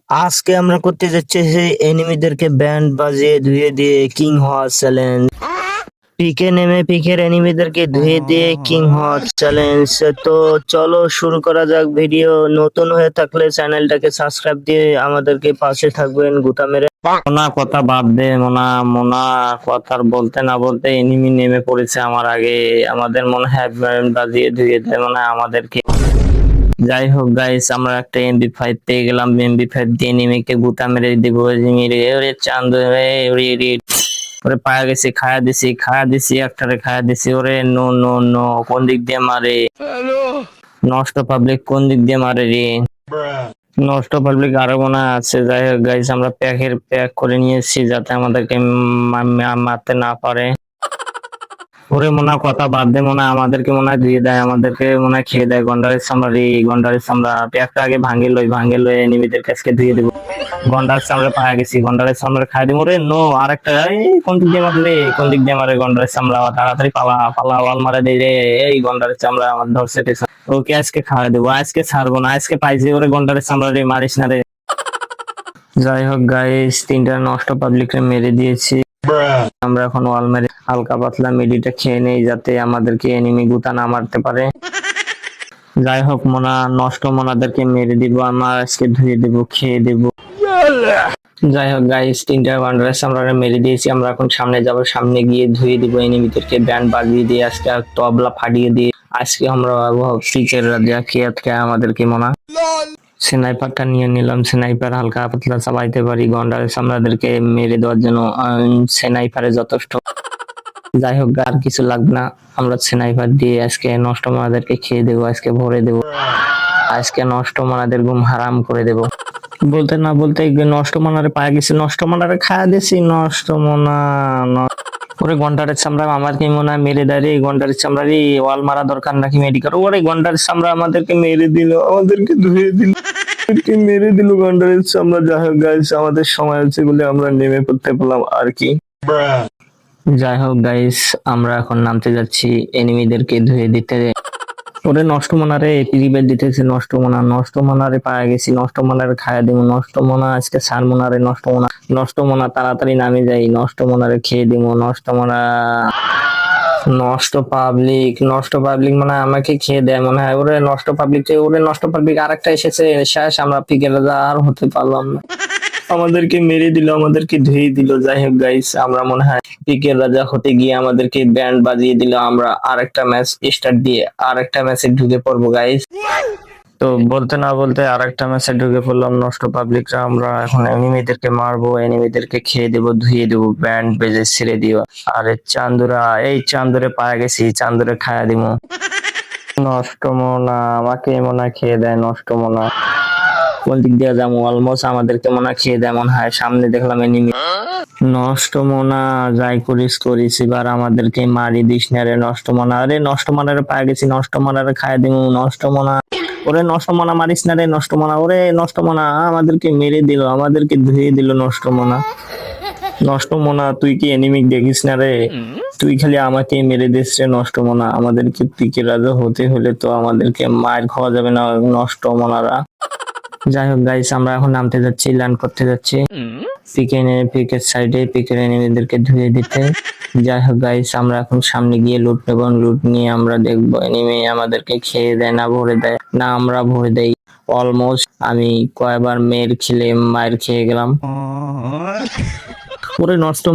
আজকে আমরা করতে যাচ্ছি সেই এনিমিদেরকে ব্যান্ড বাজিয়ে ধুয়ে দিয়ে কিং হওয়া চ্যালেঞ্জ। পিকে নেমে পিকের এনিমিদেরকে ধুয়ে দিয়ে কিং হওয়া চ্যালেঞ্জ। তো চলো শুরু করা যাক ভিডিও। নতুন হয়ে থাকলে চ্যানেলটাকে সাবস্ক্রাইব দিয়ে আমাদেরকে পাশে থাকবেন গুতা মেরে। মোনা কথা বাদ দে, মোনা মোনা কথা বলতে না বলতে এনিমি নেমে পড়েছে আমার আগে। আমাদের মনে হয় ব্যান্ড বাজিয়ে ধুয়ে দেয় মনে হয় আমাদেরকে। যাই হোক গাইস, আমরা একটা এমবি5 পেয়ে গেলাম। এমবি5 দিয়ে নিমিকে গুতা মেরে দিব। মেরে ওরে চান্দ ওরে পায়া গেছি, খায়া দিছি একটারে খায়া দিছি। ওরে নো নো নো, কোন দিক দিয়ে মারে? নষ্ট পাবলিক কোন দিক দিয়ে মারে রে? নষ্ট পাবলিক আরো মনে আছে। যাই হোক গাইস, আমরা প্যাক করে নিয়েছি যাতে আমাদেরকে মারতে না পারে। ওরে মনে হয় কথা বাদ দে, মনে হয় আমাদেরকে মনে হয় দিয়ে দেয়, আমাদেরকে মনে হয় খেয়ে দেয়। গন্ডারের চামড়া রে, গন্ডারের চামড়া। প্যাকটা আগে ভাঙে লই এনিমিদের কাছকে ধুয়ে দেবো। গন্ডারের চামড়া পায়া গেছি, গন্ডারের চামড়া খাই দিব। ওরে নো, আরেকটা। কোন দিক দিয়ে মারলে? কোন দিক দিয়ে মারে গন্ডারের চামড়া? তাড়াতাড়ি পালা পালা, ওয়াল মারা দেই রে। এই গন্ডারের চামড়া আমার ধরছে। ওকে আজকে খাওয়া দেবো, আজকে ছাড়বো না, আজকে পাইছি। ওরে গন্ডারের চামড়া রে, মারিস না রে। যাই হোক গাইস, তিনটা নষ্ট পাবলিকরে মেরে দিয়েছি। আমরা এখন ওয়াল মেরে হালকা পাতলা মিডিটা খেয়ে নেই যাতে আমাদেরকে এনিমি গুতা না মারতে পারে। যাই হোক, নষ্ট মোনাদেরকে মেরে দিব, আমরা আজকে ধুয়ে দেব, খেয়ে দেব। যাই হোক গাইস, তিনটা ওয়ান্ডারাস আমরা মেরে দিয়েছি। আমরা এখন সামনে যাব, সামনে গিয়ে ধুয়ে দিব এনিমিদেরকে, ব্যান্ড বাজিয়ে দিয়ে আজকে তবলা ফাটিয়ে দিয়ে আজকে আমরা ফিকের রাজা খেয়ে আমাদেরকে স্নাইপারটা নিয়ে নিলাম। স্নাইপার হালকা পাতলা চালাইতে পারি, গন্ডারেস আমাদেরকে মেরে দেওয়ার জন্য স্নাইপারে যথেষ্ট। যাই হোক, আর কিছু লাগবে না, আমরা স্নাইপার দিয়ে আজকে নষ্ট মোনাদেরকে খেয়ে দেবো, আজকে ভরে দেবো, আজকে নষ্ট মোনাদের ঘুম হারাম করে দেবো। বলতে না বলতে নষ্ট মোনারে পায়ে গেছি, নষ্ট মোনারে খায়া দিছি। নষ্ট মোনা ওরে গন্ডারের চামড়া আমাদেরকে মনে হয় মেরে দেয় রে। গন্ডারের চামড়া রে, ওয়াল মারা দরকার নাকি মেডিকেল? ওরে গন্ডারের চামড়া আমাদেরকে মেরে দিল, আমাদেরকে ধুয়ে দিল, মেরে দিল গন্ডারের চামড়া। যাই হোক গাইস, আমাদের সময় হচ্ছে বলে আমরা নেমে পড়তে পেলাম আর কি। যাই হোক গাইস, আমরা এখন নামতে যাচ্ছি এনিমিদেরকে ধুয়ে দিতে। ওরে নষ্ট মোনারে রিবেল দিতেছে। নষ্ট মোনারে পায়ে গেছি, নষ্ট মোনারে খাইয়া দিব। নষ্ট মোনা আজকে সার মোনারে, নষ্ট মোনা তাড়াতাড়ি নামে যাই, নষ্ট মোনারে খেয়ে দিব। নষ্ট মোনা নষ্ট পাবলিক মানে আমাকে খেয়ে দেয় মনে হয়। ওরে নষ্ট পাবলিক আরেকটা এসেছে। শেষ, আমরা পিকের আর হতে পারলাম না, আমাদেরকে মেরে দিল, আমাদেরকে ধুয়ে দিল। যাই হোক গাইস, আমরা মনে হয় পিকের রাজা হতে গিয়ে আমাদেরকে ব্যান্ড বাজিয়ে দিল। আমরা আরেকটা ম্যাচ স্টার্ট দিয়ে আরেকটা ম্যাচে ঢুকে পড়বো গাইস। তো বলতে না বলতে আরেকটা ম্যাচে ঢুকে পড়লাম। নষ্ট পাবলিকরা আমরা এখন এনিমিদেরকে মারবো, এনিমিদেরকে খেয়ে দেবো, ধুয়ে দেবো, ব্যান্ড বেজে ছেড়ে দিও। আরে চান্দুরা, এই চান্দুরে পায়ে গেছি, চান্দুরে খায়া দিব। নষ্ট মোনা আমাকে মনে হয় খেয়ে দেয়। নষ্ট মোনা কোন দিক দিয়ে যাবো? অলমোস্ট আমাদেরকে মনে হয় খেয়ে দেয় মনে হয়। সামনে দেখলাম এনিমি। নষ্ট মোনা যাই করিস এবার আমাদেরকে মারি দিস না রে নষ্ট মোনা। আরে নষ্ট মোনারে পায়ে গেছি, নষ্ট মোনারে খায় দিব। নষ্ট মোনা, ওরে নষ্ট মোনা মারিস না রে নষ্ট মোনা। ওরে নষ্ট মোনা আমাদেরকে মেরে দিল, আমাদেরকে ধুয়ে দিল। নষ্ট মোনা তুই কি এনিমি দেখিস না রে? তুই খালি আমাকে মেরে দিস রে নষ্ট মোনা। আমাদেরকে পিকে রাজা হতে হলে তো আমাদেরকে মার খাওয়া যাবে না নষ্ট মোনারা। যাই হোক গাইস, আমরা এখন নামতে যাচ্ছি, ল্যান্ড করতে যাচ্ছি পিকের সাইডে, পিকের এনিমিদেরকে ধুয়ে দিতে। যাই হোক গাইস, আমরা এখন সামনে গিয়ে লুট নেব। লুট নিয়ে আমরা দেখবো এনিমি আমাদেরকে খেয়ে দেয় না ভরে দেয়, না আমরা ভরে দেই। অলমোস্ট আমি কয়েকবার মায়ের খেয়ে গেলাম। ওরে নষ্ট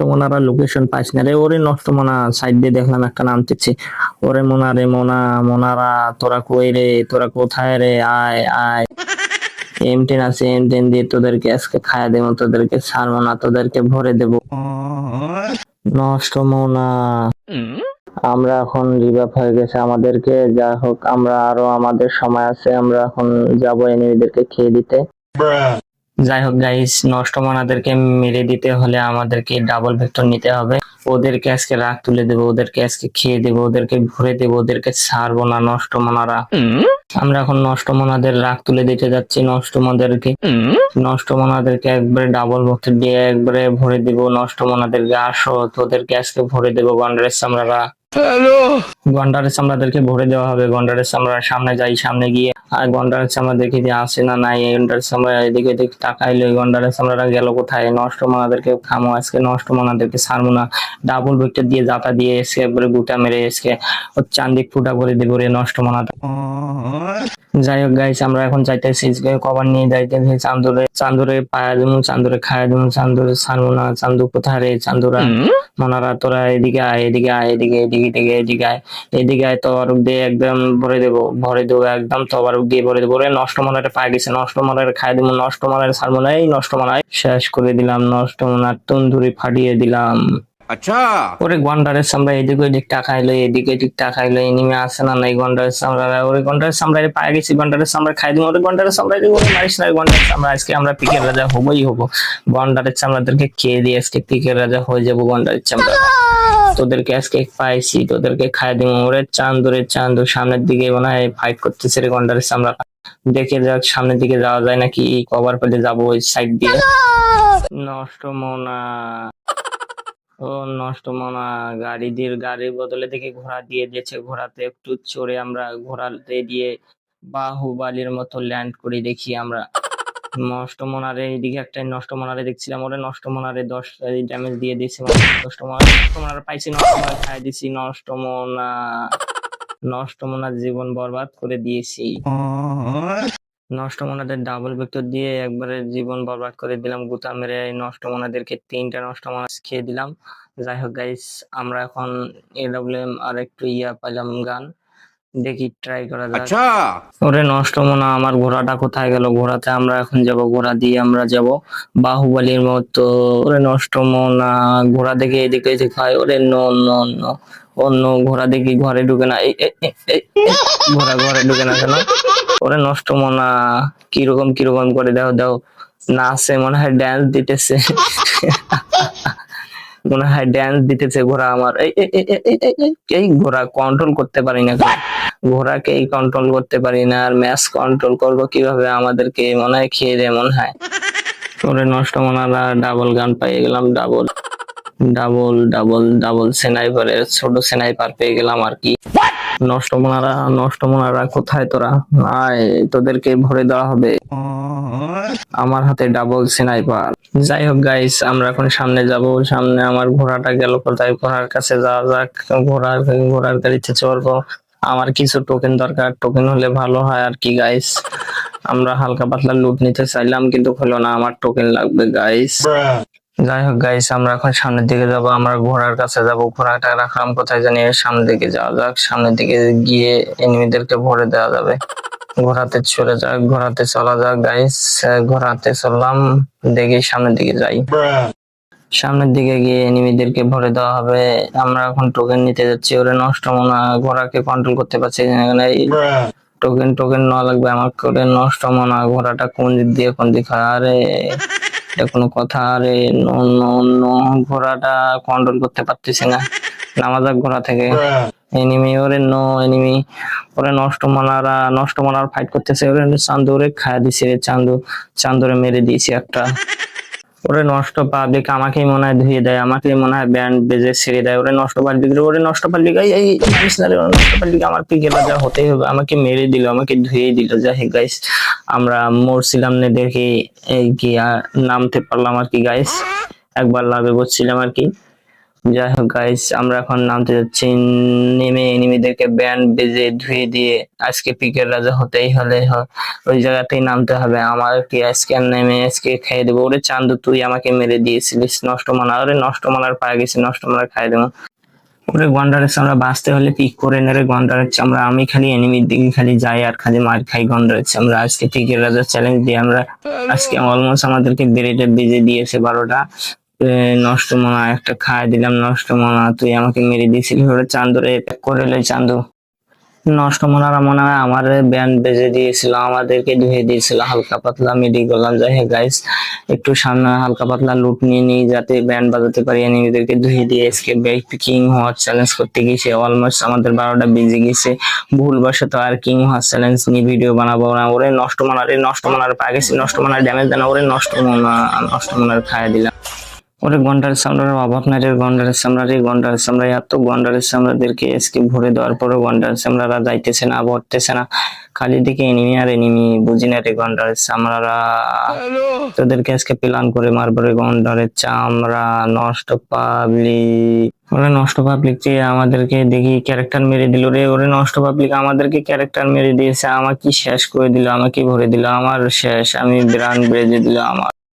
মোনারা লোকেশন পাইস না রে। ওরে নষ্ট মোনা সাইড দিয়ে দেখলাম একটা নামতেছে। ওরে মোনারা তোরা কই রে? তোরা কোথায় রে? আয় আয়, M10 আছে, M10 দিয়ে তোদেরকে আজকে খাইয়া দেবো, তোদেরকে ছাড়বো না, তোদেরকে ভরে দেবো। নষ্ট মোনা আমরা এখন রিভাইভ হয়ে গেছে আমাদেরকে। যাই হোক, আমরা আরো আমাদের সময় আছে, আমরা এখন যাবো এনিমিদেরকে খেয়ে দিতে। যাই হোক গাইস, নষ্ট মোনাদেরকে মেরে দিতে হলে আমাদেরকে ডাবল ভেক্টর নিতে হবে। ওদেরকে আজকে রাগ তুলে দেবো, ওদেরকে আজকে খেয়ে দেবো, ওদেরকে ভরে দেবো, ওদেরকে ছাড়বো না নষ্ট মোনারা। আমরা এখন নষ্ট মোনাদের রাগ তুলে দিতে যাচ্ছি। নষ্ট মোনাদেরকে একবারে ডাবল ভেক্টর দিয়ে একবারে ভরে দেবো। নষ্ট মোনাদেরকে আসো, তোদেরকে আজকে ভরে দেবো গন্ডারের চামড়ারা। গন্ডারের চামড়াদেরকে ভরে দেওয়া হবে। গন্ডারের চামড়া সামনে যাই, সামনে গিয়ে আর গন্ডারের চামড়া দেখি যে আসে না নাই। গন্ডারের চামড়া এদিকে এদিকে তাকাইলো, গন্ডারের চামড়াটা গেল কোথায়? নষ্ট মনাদেরকে খামো আজকে, নষ্ট মনাদেরকে ছাড়বো না। ডাবল ভেক্টর দিয়ে জাতা দিয়ে এসে একবারে গুটা মেরে এসে ও চান্দিক ফুটা করে দেবো রে নষ্ট মনাটা। যাই হোক গাইস, আমরা এখন যাইতেছি কভার নিয়ে যাইতেছি। চান্দুরে পায়া দেবো, চান্দুরে খায়া দেবো, চান্দুরে ছাড়বো না। চান্দু কোথায় রে? চান্দুরা মনারা তোরা এদিকে আয়, এদিকে আয়, এদিকে এদিকে এদিকে এদিকে আয়, এদিকে আয়। তবারুক দিয়ে একদম ভরে দেবো একদম তবারুক দিয়ে ভরে দেবো রে। নষ্ট মনারে পায়ে গেছে, নষ্ট মনারে খায় দেবো, নষ্ট মনারে ছাড়বো না। এই নষ্ট মনায় শেষ করে দিলাম, নষ্ট মনার তন্দুরি ফাটিয়ে দিলাম। अच्छा ওরে গন্ডারের চামড়া এদিকে ওদিক টাকাইলো, এদিকে এদিক টাকাইলো, এনিমে আসে না নাই গন্ডারের চামড়া। ওরে গন্ডারের চামড়ায় পায়ে গেছি, গন্ডারের চামড়া খাই দিবো। ওরে গন্ডারের চামড়া দিয়ে ওরে মারিস না গন্ডারের চামড়া। আজকে আমরা পিকের রাজা হবোই হবো। গন্ডারের চামড়াদেরকে খেয়ে দিয়ে আজকে পিকের রাজা হয়ে যাবো। গন্ডারের চামড়া তোদেরকে আজকে পাইছি, তোদেরকে খাই দিবো। ওরে চান্দুরে চান্দু সামনের দিকে মনে হয় ফাইট করতেছে রে গন্ডারের চামড়া। দেখে যাক সামনের দিকে যাওয়া যায় নাকি, কভার পেলে যাবো ওই সাইড দিয়ে। নষ্ট মনা, ও নষ্ট মামা গাড়ির বদলে দেখি ঘোড়া দিয়ে দিয়েছে। ঘোড়াতে একটু চড়ে আমরা ঘোড়াতে দিয়ে বাহুবালির মতো ল্যান্ড করি দেখি আমরা। নষ্ট মনারে এইদিকে একটা নষ্ট মনারে দেখছিলাম, ওরে নষ্ট মনারে 10 ড্যামেজ দিয়ে দিয়েছি। নষ্ট মনারে পাইছি, নষ্ট মনারে খাই দিছি। নষ্ট মনার জীবন বরবাদ করে দিয়েছি। নষ্ট মনাদের ডাবল ভেক্টর দিয়ে একবারে জীবন বরবাদ করে দিলাম গুতা মেরে। নষ্ট মনাদেরকে 3টা নষ্ট মনা খেয়ে দিলাম। যাই হোক গাইস, আমরা এখন এডব্লিউএম আর একটু পাইলাম গান, দেখি ট্রাই করা যাক। अच्छा ওরে নষ্ট মনা, আমার ঘোড়াটা কোথায় গেল? ঘোড়াতে আমরা এখন যাব, ঘোড়া দিয়ে আমরা যাব বাহুবলীর মতো। ওরে নষ্ট মনা, ঘোড়া দেখে এদিকে দেখায়। ওরে নো নো নো, অন্য ঘোড়া দেখি ঘরে ঢুকে না। এই ঘোড়া ঘরে ঢুকে না কেন? ওরে নষ্ট মনা, কিরকম কিরকম করে দাও দাও নাচে, মনে হয় ড্যান্স দিতেছে। মনে হয় ড্যান্স দিতেছে ঘোড়া আমার। এই ঘোড়া কন্ট্রোল করতে পারি না, ঘোড়াকে কন্ট্রোল করতে পারি না। আর ম্যাচ কন্ট্রোল করবো কিভাবে? আমাদেরকে মনে হয় খেয়ে দেয় মনে হয়। ওরে নষ্ট মনারা ডাবল গান পেয়ে গেলাম, ডাবল ডাবল ডাবল ডাবল স্নাইপারের ছোট স্নাইপার পেয়ে গেলাম আর কি। নষ্ট মনারা কোথায় তোরা? আয়, তোদেরকে ভরে দেওয়া হবে। আমার হাতে ডাবল স্নাইপার। যাই হোক গাইস, আমরা এখন সামনে যাব। সামনে আমার ঘোড়াটা গেল কোথায়? ঘোড়ার কাছে যাওয়া যাক। ঘোড়ার গাড়িতে চড়বো। আমার কিছু টোকেন দরকার, টোকেন হলে ভালো হয় আর কি গাইস। আমরা হালকা পাতলা লুট নিতে চাইলাম কিন্তু হলো না, আমার টোকেন লাগবে গাইস। যাই হোক গাইস, আমরা এখন সামনের দিকে যাব, আমরা ঘোড়ার কাছে যাব। ঘোড়াটা রাখলাম কোথায় জানি, সামনের দিকে যাওয়া যাক। সামনের দিকে গিয়ে এনিমিদেরকে ভরে দেওয়া যাবে। ঘোড়াতে চলে যাক, ঘোড়াতে চলা যাক গাইস। ঘোড়াতে চললাম, দেখি সামনের দিকে যাই। সামনের দিকে গিয়ে এনিমিদেরকে ভরে দেওয়া হবে। আমরা এখন টোকেন নিতে যাচ্ছি। ওরে নষ্ট মনা, ঘোড়াকে কন্ট্রোল করতে পারছি না। টোকেন টোকেন নেওয়া লাগবে আমার করে। নষ্ট মনা, ঘোড়াটা কোন দিক দিয়ে কোন দিক হয়? আরে এটা কোনো কথা? আরে নো নো নো, ঘোড়াটা কন্ট্রোল করতে পারতেছি না। নামা যাক ঘোড়া থেকে। এনিমি, ওরে নো এনিমি। ওরে নষ্ট মনার ফাইট করতেছে। ওরে চান্দুরে খায়া দিছে রে, চান্দুরে মেরে দিয়েছি একটা। ওরে নষ্ট পাবলিক আমাকেই মনে হয় ধুয়ে দেয়, আমাকেই মনে হয় ব্যান্ড বেজে ছেড়ে দেয়। ওরে নষ্ট পাবলিক, ওরে নষ্ট পাবলিক, এই মানিস না রে, নষ্ট পাবলিক আমার পিকে রাজা হতেই হবে। আমাকে মেরে দিল, আমাকে ধুয়ে দিল। যাই হোক গাইস, আমরা মরছিলাম না দেখে এই কি নামতে পারলাম আর কি গাইস। একবার লাভে বসছিলাম আর কি। যাই হোক গাইস, আমরা এখন নামতে যাচ্ছি। নেমে এনিমিদেরকে ব্যান্ড বেজে ধুয়ে দিয়ে আজকে পিকের রাজা হতেই হলে ওই জায়গাতেই নামতে হবে আমার কি। আজকে নেমে আজকে খেয়ে দেবো। ওরে চান্দু, তুই আমাকে মেরে দিয়েছিলিস নষ্ট মানা। ওরে নষ্ট মানার পায়ে গেছি, নষ্ট মানার খাই দেবো। ওরে গন্ডারের চামড়া বাঁচতে হলে পিক করে নেড়ে গন্ডারের চামড়া। আমি খালি এনিমির দিকে খালি যাই আর খালি মার খাই গন্ডারের চামড়া। আজকে পিকের রাজা চ্যালেঞ্জ দিয়ে আমরা আজকে অলমোস্ট আমাদেরকে বেরেটে বেজে দিয়েছে 12টা। নষ্ট মনা একটা খাই দিলাম। নষ্ট মনা, তুই আমাকে মেরে দিয়েছিলি। ওরে চান্দুরে করে লই চান্দু। নষ্ট মনারা মনে হয় আমার ব্যান্ড বেজে দিয়েছিল, আমাদেরকে ধুয়ে দিয়েছিল হালকা পাতলা মেডি করলাম। যাই হোক গাইস, একটু সামনে হালকা পাতলা লুট নিয়ে নিই যাতে ব্যান্ড বাজাতে পারি। এনিমিদেরকে ধুয়ে দিয়ে এসকে কিং হওয়ার চ্যালেঞ্জ করতে গেছে। অলমোস্ট আমাদের 12টা বেজে গেছে। ভুলবশত আর কিং হওয়ার চ্যালেঞ্জ নিয়ে ভিডিও বানাবো না। ওরে নষ্ট মনার পায়ে গেছি, নষ্ট মনার ড্যামেজ দেনা। ওরে নষ্ট মনার খাইয়ে দিলাম। ওরে গন্ডারের সামরার অভাব নাই রে, গন্ডারের সামরারে, গন্ডারের সামরা এত গন্ডারের সামরাদেরকে এসকে ভরে দেওয়ার পরও গন্ডারের সামরারা যাইতেছে না, ভরতেছে না, খালি দিকে এনিমি আর এনিমি, বুঝি না রে গন্ডারের সামরারা। তোদেরকে আজকে প্ল্যান করে মারবো রে গন্ডারের চামড়া। নষ্ট পাবলিক, ওরে নষ্ট পাবলিক যে আমাদেরকে দেখি ক্যারেক্টার মেরে দিল রে, ওরে নষ্ট পাবলিক আমাদেরকে ক্যারেক্টার মেরে দিয়েছে, আমাকে শেষ করে দিল, আমাকে ভরে দিল, আমার শেষ, আমি ব্রান্ড বেজে দিল আমার।